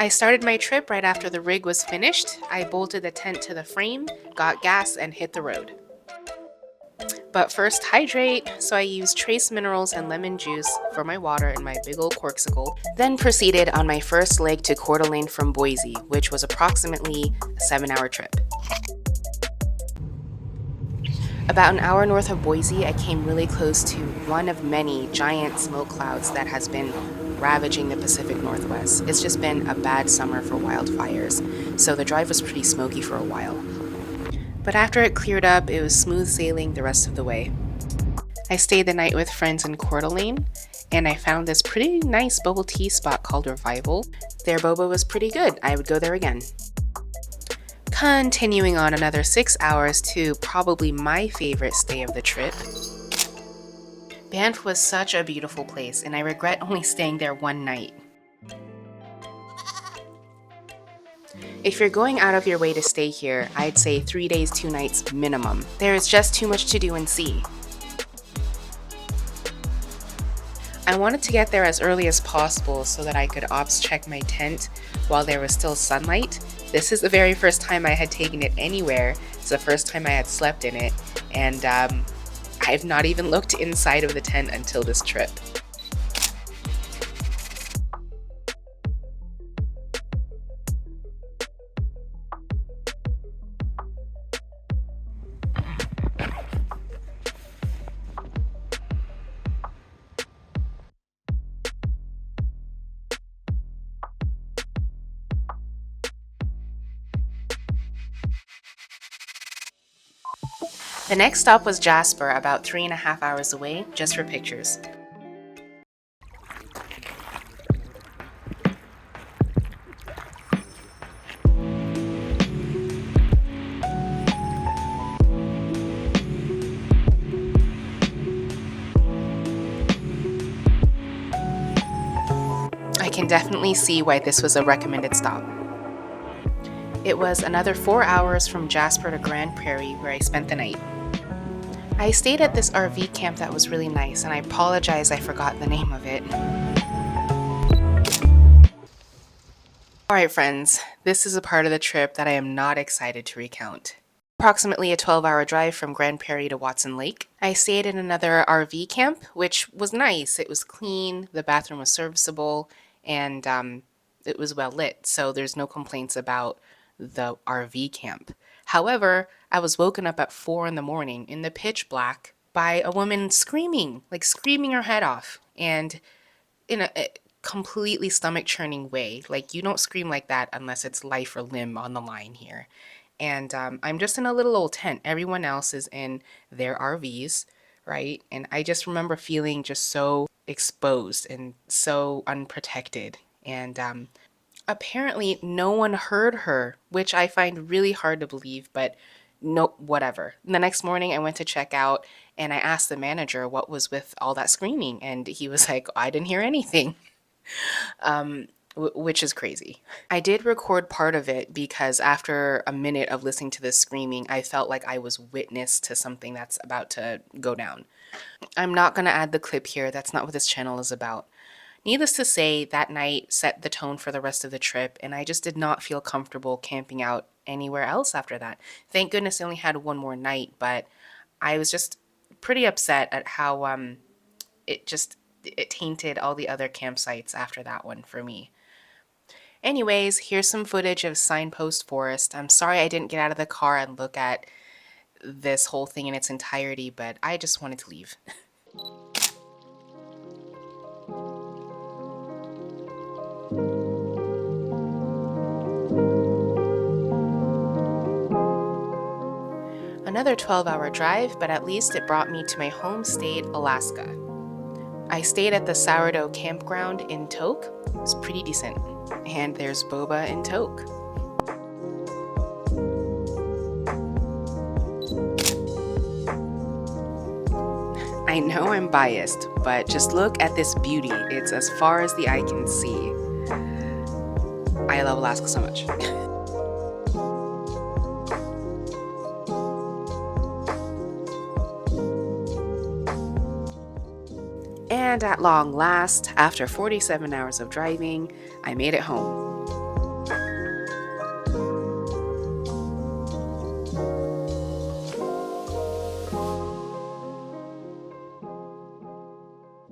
I started my trip right after the rig was finished. I bolted the tent to the frame, got gas, and hit the road. But first, hydrate, so I used trace minerals and lemon juice for my water in my big old corksicle, then proceeded on my first leg to Coeur d'Alene from Boise, which was approximately a 7-hour trip. About an hour north of Boise, I came really close to one of many giant smoke clouds that has been ravaging the Pacific Northwest. It's just been a bad summer for wildfires, so the drive was pretty smoky for a while. But after it cleared up, it was smooth sailing the rest of the way. I stayed the night with friends in Coeur d'Alene, and I found this pretty nice bubble tea spot called Revival. Their boba was pretty good. I would go there again. Continuing on another 6 hours to probably my favorite stay of the trip. Banff was such a beautiful place, and I regret only staying there one night. If you're going out of your way to stay here, I'd say 3 days, 2 nights minimum. There is just too much to do and see. I wanted to get there as early as possible so that I could ops check my tent while there was still sunlight. This is the very first time I had taken it anywhere. It's the first time I had slept in it, and I've not even looked inside of the tent until this trip. The next stop was Jasper, about 3.5 hours away, just for pictures. I can definitely see why this was a recommended stop. It was another 4 hours from Jasper to Grand Prairie, where I spent the night. I stayed at this RV camp that was really nice, and I apologize I forgot the name of it. Alright friends, this is a part of the trip that I am not excited to recount. Approximately a 12-hour drive from Grand Prairie to Watson Lake. I stayed in another RV camp, which was nice. It was clean, the bathroom was serviceable, and it was well lit, so there's no complaints about the RV camp. However, I was woken up at 4 in the morning in the pitch black by a woman screaming her head off, and in a completely stomach churning way. Like, you don't scream like that unless it's life or limb on the line here. And I'm just in a little old tent. Everyone else is in their RVs, right? And I just remember feeling just so exposed and so unprotected. And apparently no one heard her, which I find really hard to believe, but no, whatever. The next morning I went to check out and I asked the manager what was with all that screaming, and he was like, I didn't hear anything. Which is crazy. I did record part of it because after a minute of listening to this screaming, I felt like I was witness to something that's about to go down. I'm not going to add the clip here. That's not what this channel is about. Needless to say, that night set the tone for the rest of the trip, and I just did not feel comfortable camping out anywhere else after that. Thank goodness I only had one more night, but I was just pretty upset at how it tainted all the other campsites after that one for me. Anyways, here's some footage of Signpost Forest. I'm sorry I didn't get out of the car and look at this whole thing in its entirety, but I just wanted to leave. Another 12-hour drive, but at least it brought me to my home state, Alaska. I stayed at the Sourdough Campground in Tok. It was pretty decent. And there's boba in Tok. I know I'm biased, but just look at this beauty. It's as far as the eye can see. I love Alaska so much. And at long last, after 47 hours of driving, I made it home.